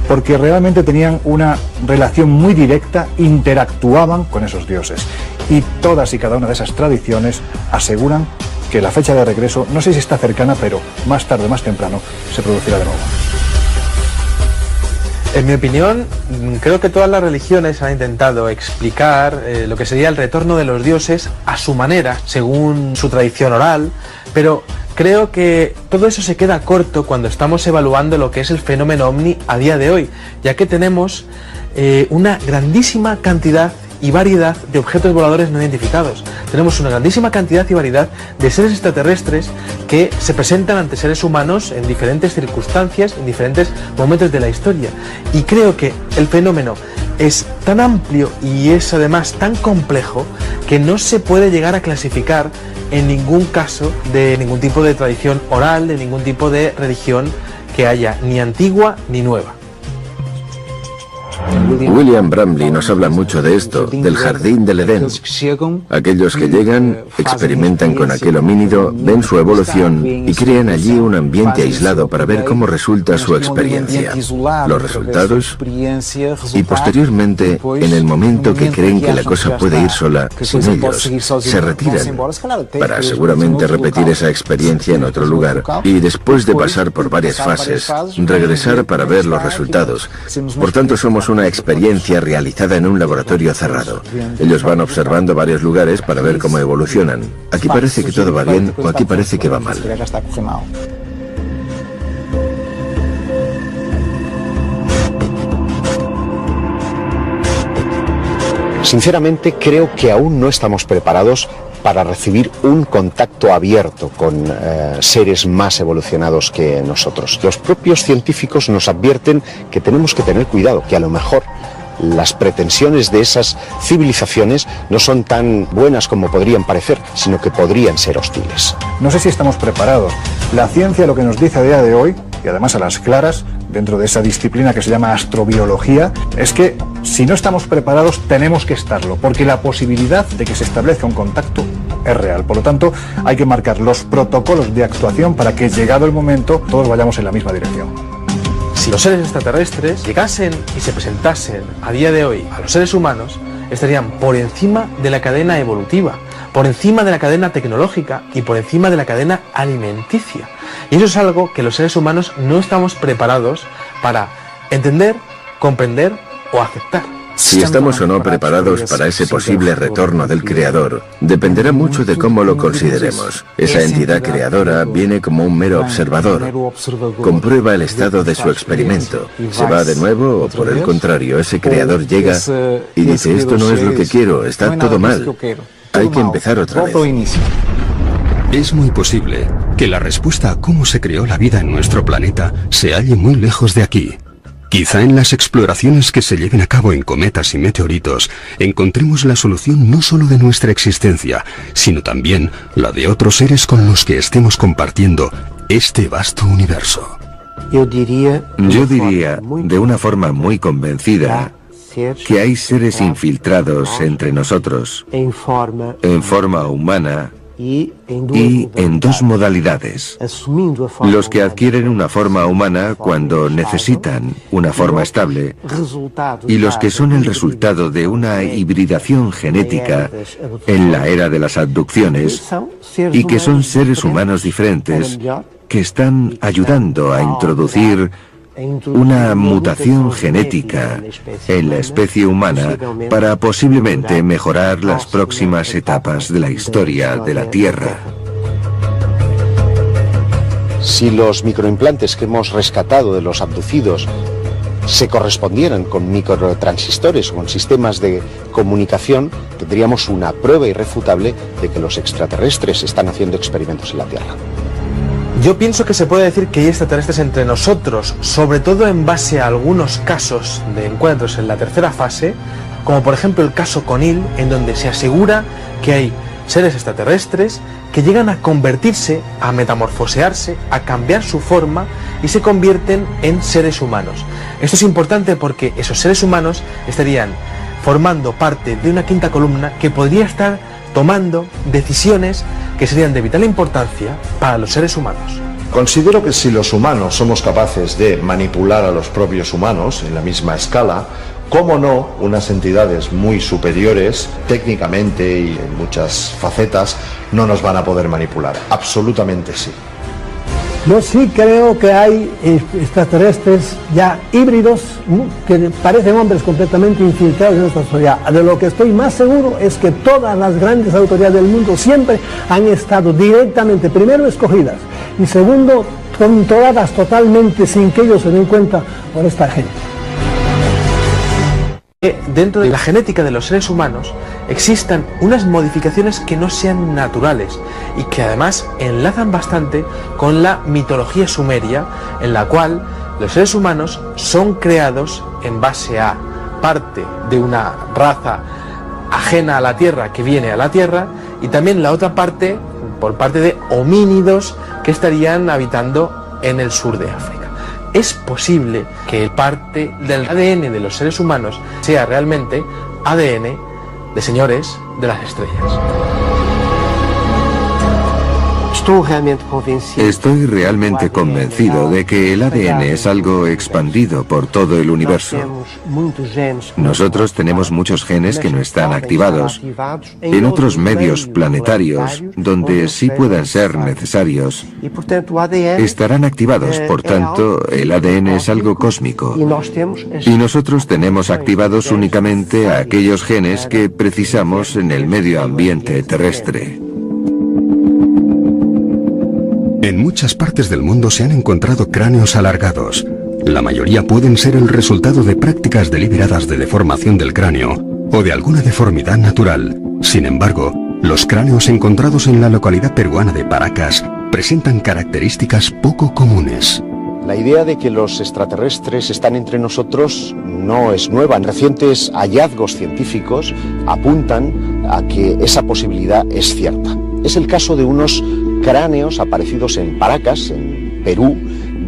porque realmente tenían una relación muy directa, interactuaban con esos dioses. Y todas y cada una de esas tradiciones aseguran que la fecha de regreso, no sé si está cercana, pero más tarde o más temprano, se producirá de nuevo. En mi opinión, creo que todas las religiones han intentado explicar lo que sería el retorno de los dioses a su manera, según su tradición oral, pero creo que todo eso se queda corto cuando estamos evaluando lo que es el fenómeno ovni a día de hoy, ya que tenemos una grandísima cantidad y variedad de objetos voladores no identificados. Tenemos una grandísima cantidad y variedad de seres extraterrestres que se presentan ante seres humanos en diferentes circunstancias, en diferentes momentos de la historia. Y creo que el fenómeno es tan amplio y es además tan complejo que no se puede llegar a clasificar en ningún caso de ningún tipo de tradición oral, de ningún tipo de religión que haya, ni antigua ni nueva. William Bramley nos habla mucho de esto, del jardín del Edén. Aquellos que llegan, experimentan con aquel homínido, ven su evolución y crean allí un ambiente aislado para ver cómo resulta su experiencia, los resultados, y posteriormente, en el momento que creen que la cosa puede ir sola, sin ellos, se retiran para seguramente repetir esa experiencia en otro lugar y después de pasar por varias fases, regresar para ver los resultados. Por tanto, somos una experiencia realizada en un laboratorio cerrado. Ellos van observando varios lugares para ver cómo evolucionan. Aquí parece que todo va bien o aquí parece que va mal. Sinceramente, creo que aún no estamos preparados para recibir un contacto abierto con seres más evolucionados que nosotros. Los propios científicos nos advierten que tenemos que tener cuidado, que a lo mejor las pretensiones de esas civilizaciones no son tan buenas como podrían parecer, sino que podrían ser hostiles. No sé si estamos preparados. La ciencia lo que nos dice a día de hoy, y además a las claras, dentro de esa disciplina que se llama astrobiología, es que si no estamos preparados tenemos que estarlo, porque la posibilidad de que se establezca un contacto es real. Por lo tanto, hay que marcar los protocolos de actuación para que, llegado el momento, todos vayamos en la misma dirección. Si los seres extraterrestres llegasen y se presentasen a día de hoy a los seres humanos, estarían por encima de la cadena evolutiva, por encima de la cadena tecnológica y por encima de la cadena alimenticia. Y eso es algo que los seres humanos no estamos preparados para entender, comprender o aceptar. Si estamos o no preparados para ese posible retorno del Creador, dependerá mucho de cómo lo consideremos. Esa entidad creadora viene como un mero observador, comprueba el estado de su experimento, se va de nuevo o por el contrario, ese Creador llega y dice: esto no es lo que quiero, está todo mal, hay que empezar otra vez. Es muy posible que la respuesta a cómo se creó la vida en nuestro planeta se halle muy lejos de aquí. Quizá en las exploraciones que se lleven a cabo en cometas y meteoritos encontremos la solución no solo de nuestra existencia, sino también la de otros seres con los que estemos compartiendo este vasto universo. Yo diría de una forma muy convencida que hay seres infiltrados entre nosotros en forma humana y en dos modalidades: los que adquieren una forma humana cuando necesitan una forma estable y los que son el resultado de una hibridación genética en la era de las abducciones y que son seres humanos diferentes que están ayudando a introducir una mutación genética en la especie humana para posiblemente mejorar las próximas etapas de la historia de la Tierra. Si los microimplantes que hemos rescatado de los abducidos se correspondieran con microtransistores o con sistemas de comunicación, tendríamos una prueba irrefutable de que los extraterrestres están haciendo experimentos en la Tierra. Yo pienso que se puede decir que hay extraterrestres entre nosotros, sobre todo en base a algunos casos de encuentros en la tercera fase, como por ejemplo el caso Conil, en donde se asegura que hay seres extraterrestres que llegan a convertirse, a metamorfosearse, a cambiar su forma y se convierten en seres humanos. Esto es importante porque esos seres humanos estarían formando parte de una quinta columna que podría estar tomando decisiones que serían de vital importancia para los seres humanos. Considero que si los humanos somos capaces de manipular a los propios humanos en la misma escala, cómo no unas entidades muy superiores técnicamente y en muchas facetas no nos van a poder manipular. Absolutamente sí. Yo sí creo que hay extraterrestres ya híbridos que parecen hombres completamente infiltrados en nuestra sociedad. De lo que estoy más seguro es que todas las grandes autoridades del mundo siempre han estado directamente, primero, escogidas y segundo, controladas totalmente sin que ellos se den cuenta por esta gente. Dentro de la genética de los seres humanos existan unas modificaciones que no sean naturales y que además enlazan bastante con la mitología sumeria, en la cual los seres humanos son creados en base a parte de una raza ajena a la Tierra que viene a la Tierra y también la otra parte por parte de homínidos que estarían habitando en el sur de África. Es posible que parte del ADN de los seres humanos sea realmente ADN de señores de las estrellas. Estoy realmente convencido de que el ADN es algo expandido por todo el universo. Nosotros tenemos muchos genes que no están activados. En otros medios planetarios, donde sí puedan ser necesarios, estarán activados. Por tanto, el ADN es algo cósmico. Y nosotros tenemos activados únicamente a aquellos genes que precisamos en el medio ambiente terrestre. En muchas partes del mundo se han encontrado cráneos alargados. La mayoría pueden ser el resultado de prácticas deliberadas de deformación del cráneo o de alguna deformidad natural. Sin embargo, los cráneos encontrados en la localidad peruana de Paracas presentan características poco comunes. La idea de que los extraterrestres están entre nosotros no es nueva. Recientes hallazgos científicos apuntan a que esa posibilidad es cierta. Es el caso de unos cráneos aparecidos en Paracas, en Perú,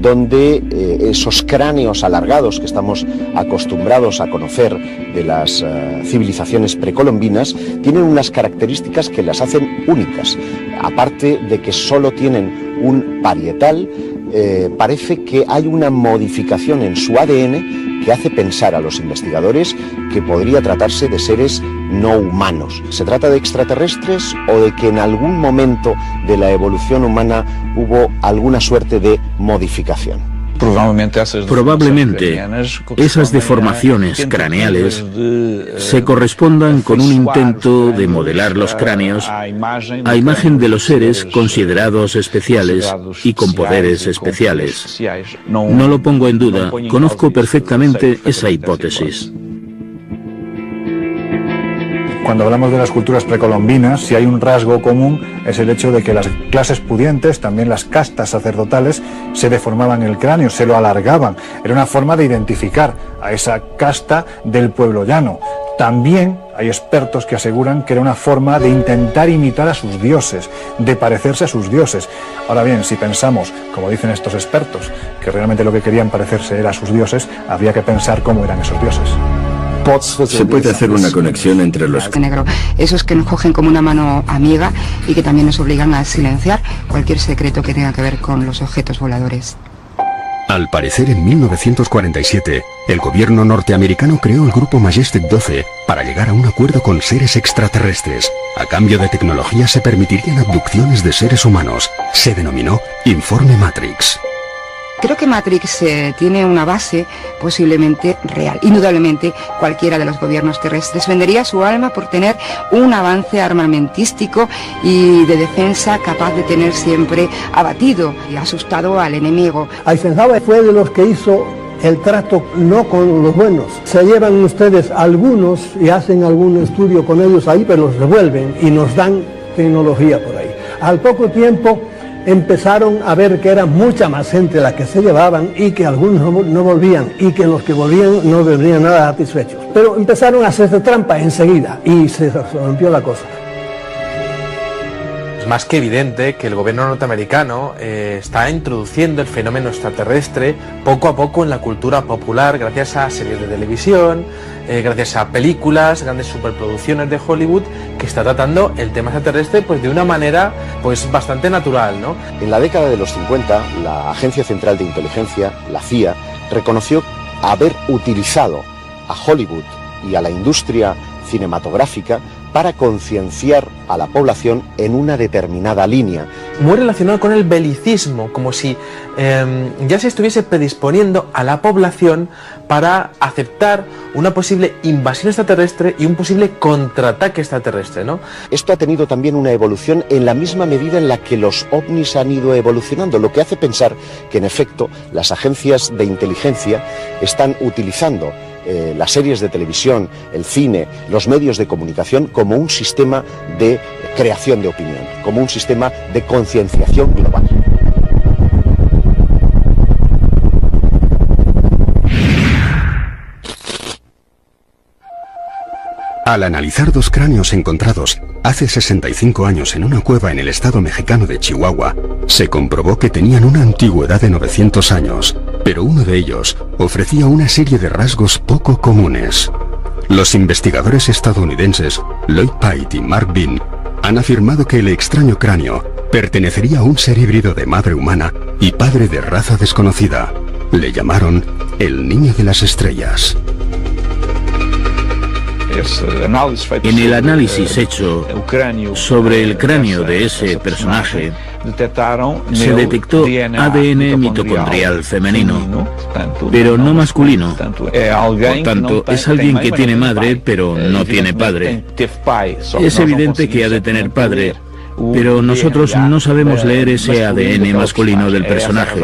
donde esos cráneos alargados que estamos acostumbrados a conocer de las civilizaciones precolombinas tienen unas características que las hacen únicas. Aparte de que solo tienen un parietal, parece que hay una modificación en su ADN que hace pensar a los investigadores que podría tratarse de seres no humanos. ¿Se trata de extraterrestres o de que en algún momento de la evolución humana hubo alguna suerte de modificación? Probablemente esas deformaciones craneales se correspondan con un intento de modelar los cráneos a imagen de los seres considerados especiales y con poderes especiales. No lo pongo en duda, conozco perfectamente esa hipótesis. Cuando hablamos de las culturas precolombinas, si hay un rasgo común es el hecho de que las clases pudientes, también las castas sacerdotales, se deformaban el cráneo, se lo alargaban. Era una forma de identificar a esa casta del pueblo llano. También hay expertos que aseguran que era una forma de intentar imitar a sus dioses, de parecerse a sus dioses. Ahora bien, si pensamos, como dicen estos expertos, que realmente lo que querían parecerse era a sus dioses, habría que pensar cómo eran esos dioses. Se puede hacer una conexión entre los negro, esos que nos cogen como una mano amiga y que también nos obligan a silenciar cualquier secreto que tenga que ver con los objetos voladores. Al parecer, en 1947, el gobierno norteamericano creó el grupo Majestic 12 para llegar a un acuerdo con seres extraterrestres. A cambio de tecnología se permitirían abducciones de seres humanos. Se denominó Informe Matrix. Creo que Matrix tiene una base posiblemente real. Indudablemente, cualquiera de los gobiernos terrestres vendería su alma por tener un avance armamentístico y de defensa capaz de tener siempre abatido y asustado al enemigo. Eisenhower fue de los que hizo el trato no con los buenos. Se llevan ustedes algunos y hacen algún estudio con ellos ahí, pero los devuelven y nos dan tecnología por ahí. Al poco tiempo empezaron a ver que era mucha más gente la que se llevaban y que algunos no volvían y que los que volvían no volvían nada satisfechos. Pero empezaron a hacerse trampa enseguida y se rompió la cosa. Es más que evidente que el gobierno norteamericano está introduciendo el fenómeno extraterrestre poco a poco en la cultura popular gracias a series de televisión, gracias a películas, grandes superproducciones de Hollywood, que está tratando el tema extraterrestre pues de una manera pues bastante natural, ¿no? En la década de los 50, la Agencia Central de Inteligencia, la CIA, reconoció haber utilizado a Hollywood y a la industria cinematográfica para concienciar a la población en una determinada línea. Muy relacionado con el belicismo, como si ya se estuviese predisponiendo a la población para aceptar una posible invasión extraterrestre y un posible contraataque extraterrestre, ¿no? Esto ha tenido también una evolución en la misma medida en la que los ovnis han ido evolucionando, lo que hace pensar que en efecto las agencias de inteligencia están utilizando las series de televisión, el cine, los medios de comunicación como un sistema de creación de opinión, como un sistema de concienciación global. Al analizar dos cráneos encontrados hace 65 años en una cueva en el estado mexicano de Chihuahua, se comprobó que tenían una antigüedad de 900 años, pero uno de ellos ofrecía una serie de rasgos poco comunes. Los investigadores estadounidenses Lloyd Pite y Mark Bean han afirmado que el extraño cráneo pertenecería a un ser híbrido de madre humana y padre de raza desconocida. Le llamaron el Niño de las Estrellas. En el análisis hecho sobre el cráneo de ese personaje, se detectó ADN mitocondrial femenino, pero no masculino. Por tanto, es alguien que tiene madre, pero no tiene padre. Es evidente que ha de tener padre, pero nosotros no sabemos leer ese ADN masculino del personaje.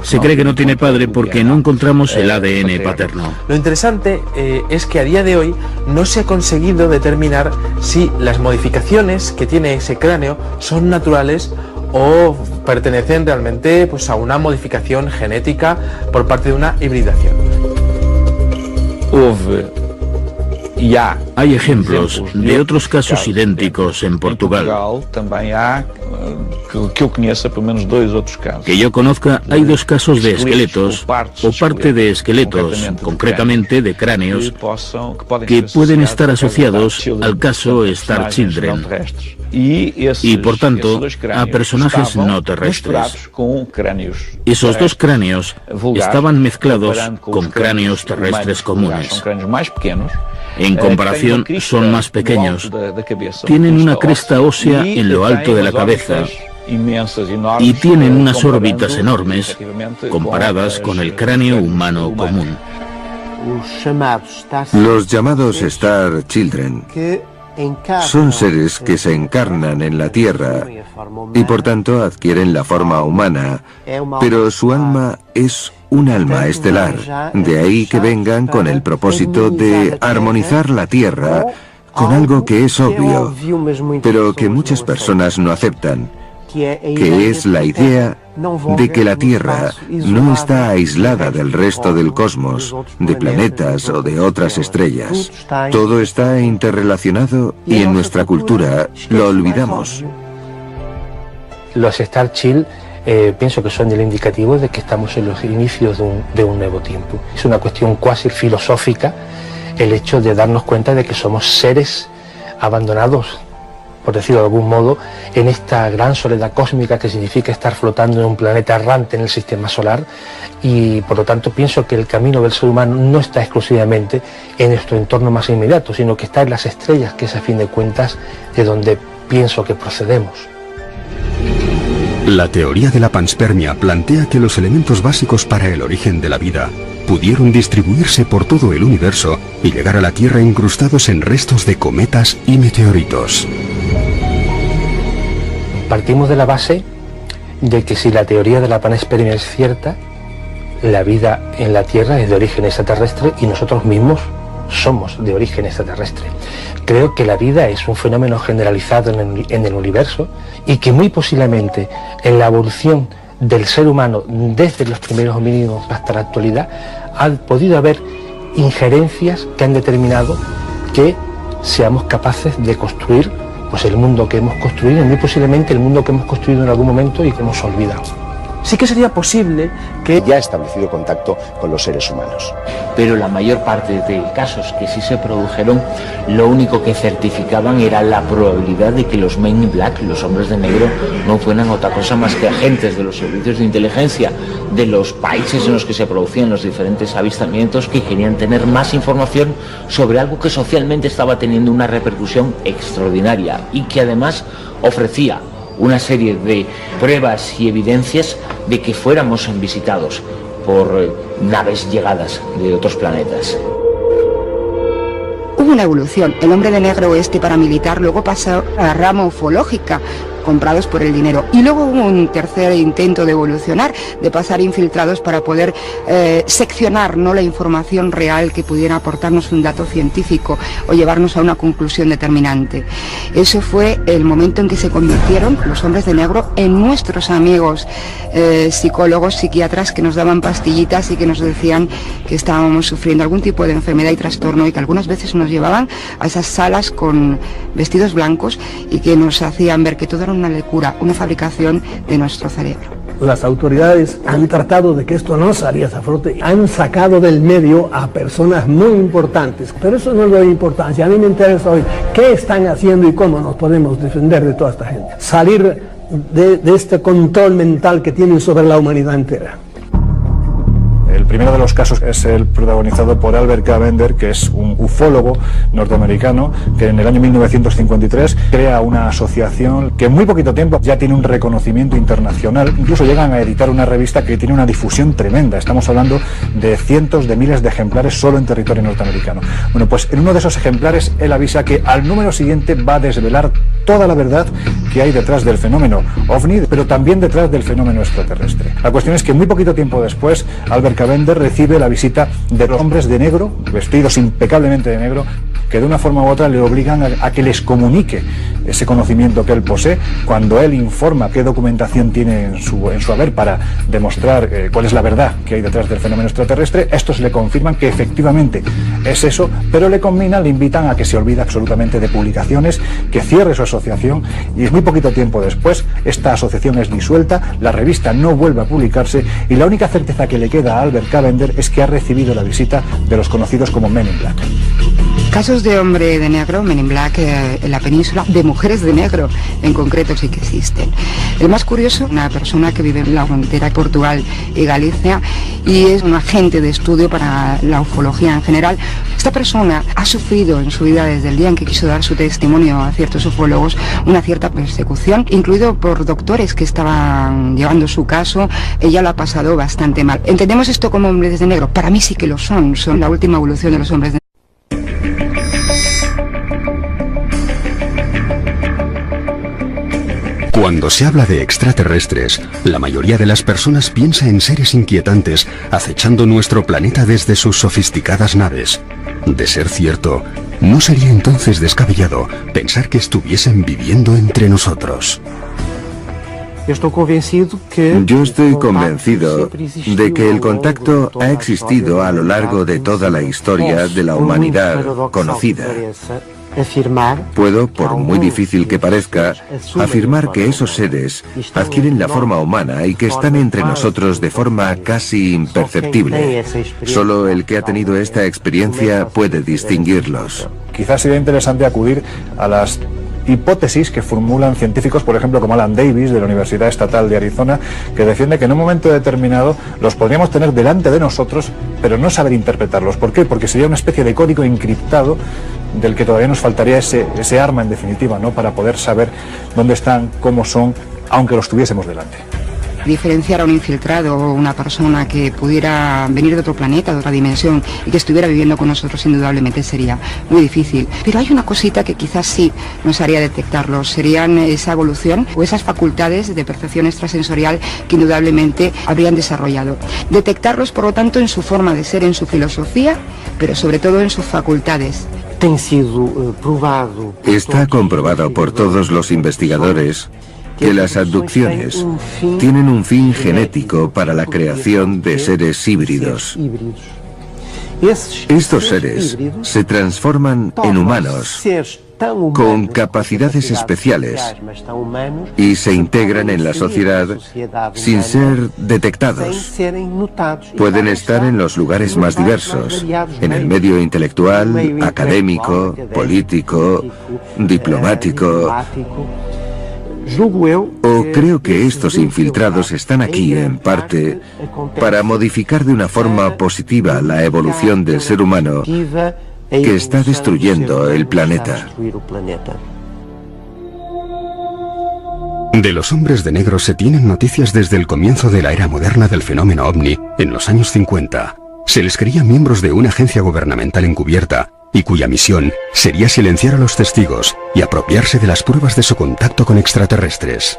Se cree que no tiene padre porque no encontramos el ADN paterno. Lo interesante es que a día de hoy no se ha conseguido determinar si las modificaciones que tiene ese cráneo son naturales o pertenecen realmente pues, a una modificación genética por parte de una hibridación. Hay ejemplos de otros casos idénticos en Portugal. Que yo conozca, hay dos casos de esqueletos o parte de esqueletos, concretamente de cráneos, que pueden estar asociados al caso Star Children y, por tanto, a personajes no terrestres. Esos dos cráneos estaban mezclados con cráneos terrestres comunes. En comparación, son más pequeños. Tienen una cresta ósea en lo alto de la cabeza y tienen unas órbitas enormes comparadas con el cráneo humano común. Los llamados Star Children son seres que se encarnan en la Tierra y por tanto adquieren la forma humana, pero su alma es un alma estelar, de ahí que vengan con el propósito de armonizar la Tierra con algo que es obvio, pero que muchas personas no aceptan, que es la idea de que la Tierra no está aislada del resto del cosmos, de planetas o de otras estrellas. Todo está interrelacionado y en nuestra cultura lo olvidamos. Los Star Chill pienso que son el indicativo de que estamos en los inicios de un nuevo tiempo. Es una cuestión cuasi filosófica el hecho de darnos cuenta de que somos seres abandonados, por decirlo de algún modo, en esta gran soledad cósmica que significa estar flotando en un planeta errante en el sistema solar, y por lo tanto pienso que el camino del ser humano no está exclusivamente en nuestro entorno más inmediato, sino que está en las estrellas, que es a fin de cuentas de donde pienso que procedemos. La teoría de la panspermia plantea que los elementos básicos para el origen de la vida pudieron distribuirse por todo el universo y llegar a la Tierra incrustados en restos de cometas y meteoritos. Partimos de la base de que si la teoría de la panspermia es cierta, la vida en la Tierra es de origen extraterrestre y nosotros mismos somos de origen extraterrestre. Creo que la vida es un fenómeno generalizado en el universo y que muy posiblemente en la evolución del ser humano desde los primeros homínidos hasta la actualidad ha podido haber injerencias que han determinado que seamos capaces de construir pues el mundo que hemos construido, y muy posiblemente el mundo que hemos construido en algún momento y que hemos olvidado. Sí que sería posible que ya ha establecido contacto con los seres humanos. Pero la mayor parte de casos que sí se produjeron, lo único que certificaban era la probabilidad de que los Men in Black, los hombres de negro, no fueran otra cosa más que agentes de los servicios de inteligencia de los países en los que se producían los diferentes avistamientos, que querían tener más información sobre algo que socialmente estaba teniendo una repercusión extraordinaria y que además ofrecía una serie de pruebas y evidencias de que fuéramos visitados por naves llegadas de otros planetas. Hubo una evolución. El hombre de negro paramilitar luego pasó a la rama ufológica, comprados por el dinero. Y luego hubo un tercer intento de evolucionar, de pasar infiltrados para poder seccionar, ¿no?, la información real que pudiera aportarnos un dato científico o llevarnos a una conclusión determinante. Eso fue el momento en que se convirtieron los hombres de negro en nuestros amigos psicólogos, psiquiatras, que nos daban pastillitas y que nos decían que estábamos sufriendo algún tipo de enfermedad y trastorno, y que algunas veces nos llevaban a esas salas con vestidos blancos y que nos hacían ver que todo era una locura, una fabricación de nuestro cerebro. Las autoridades han tratado de que esto no saliese a flote, han sacado del medio a personas muy importantes, pero eso no le doy importancia. A mí me interesa hoy qué están haciendo y cómo nos podemos defender de toda esta gente. Salir de este control mental que tienen sobre la humanidad entera. El primero de los casos es el protagonizado por Albert K. Bender, que es un ufólogo norteamericano que en el año 1953 crea una asociación que en muy poquito tiempo ya tiene un reconocimiento internacional. Incluso llegan a editar una revista que tiene una difusión tremenda. Estamos hablando de cientos de miles de ejemplares solo en territorio norteamericano. Bueno, pues en uno de esos ejemplares él avisa que al número siguiente va a desvelar toda la verdad que hay detrás del fenómeno OVNI, pero también detrás del fenómeno extraterrestre. La cuestión es que muy poquito tiempo después, Albert K. Bender recibe la visita de los hombres de negro, vestidos impecablemente de negro, que de una forma u otra le obligan a que les comunique ese conocimiento que él posee. Cuando él informa qué documentación tiene en su haber para demostrar cuál es la verdad que hay detrás del fenómeno extraterrestre, estos le confirman que efectivamente es eso, pero le invitan a que se olvide absolutamente de publicaciones, que cierre su asociación, y muy poquito tiempo después esta asociación es disuelta, la revista no vuelve a publicarse, y la única certeza que le queda a Albert K. Bender es que ha recibido la visita de los conocidos como Men in Black. Casos de hombre de negro, Men in Black, en la península, de mujeres de negro en concreto, sí que existen. El más curioso, una persona que vive en la frontera Portugal y Galicia y es un agente de estudio para la ufología en general. Esta persona ha sufrido en su vida, desde el día en que quiso dar su testimonio a ciertos ufólogos, una cierta persecución, incluido por doctores que estaban llevando su caso. Ella lo ha pasado bastante mal. ¿Entendemos esto como hombres de negro? Para mí sí que lo son la última evolución de los hombres de negro. Cuando se habla de extraterrestres, la mayoría de las personas piensa en seres inquietantes acechando nuestro planeta desde sus sofisticadas naves. De ser cierto, ¿No sería entonces descabellado pensar que estuviesen viviendo entre nosotros? Yo estoy convencido de que el contacto ha existido a lo largo de toda la historia de la humanidad conocida. Puedo, por muy difícil que parezca, afirmar que esos seres adquieren la forma humana y que están entre nosotros de forma casi imperceptible. Solo el que ha tenido esta experiencia puede distinguirlos. Quizás sería interesante acudir a las hipótesis que formulan científicos, por ejemplo, como Alan Davis, de la Universidad Estatal de Arizona, que defiende que en un momento determinado los podríamos tener delante de nosotros, pero no saber interpretarlos. ¿Por qué? Porque sería una especie de código encriptado del que todavía nos faltaría ese arma, en definitiva, ¿no?, para poder saber dónde están, cómo son, aunque los tuviésemos delante. Diferenciar a un infiltrado o una persona que pudiera venir de otro planeta, de otra dimensión y que estuviera viviendo con nosotros, indudablemente sería muy difícil. Pero hay una cosita que quizás sí nos haría detectarlos, serían esa evolución o esas facultades de percepción extrasensorial que indudablemente habrían desarrollado. Detectarlos, por lo tanto, en su forma de ser, en su filosofía, pero sobre todo en sus facultades. Está comprobado por todos los investigadores que las abducciones tienen un fin genético para la creación de seres híbridos. Estos seres se transforman en humanos con capacidades especiales y se integran en la sociedad sin ser detectados. Pueden estar en los lugares más diversos, en el medio intelectual, académico, político, diplomático. O creo que estos infiltrados están aquí, en parte, para modificar de una forma positiva la evolución del ser humano que está destruyendo el planeta. De los hombres de negro se tienen noticias desde el comienzo de la era moderna del fenómeno ovni, en los años 50. Se les creía miembros de una agencia gubernamental encubierta, y cuya misión sería silenciar a los testigos y apropiarse de las pruebas de su contacto con extraterrestres.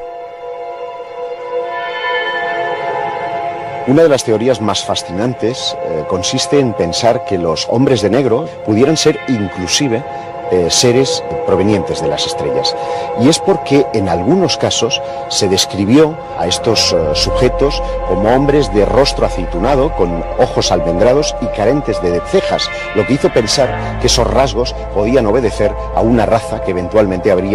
Una de las teorías más fascinantes consiste en pensar que los hombres de negro pudieran ser inclusive seres provenientes de las estrellas. Y es porque en algunos casos se describió a estos sujetos como hombres de rostro aceitunado, con ojos almendrados y carentes de cejas, lo que hizo pensar que esos rasgos podían obedecer a una raza que eventualmente habría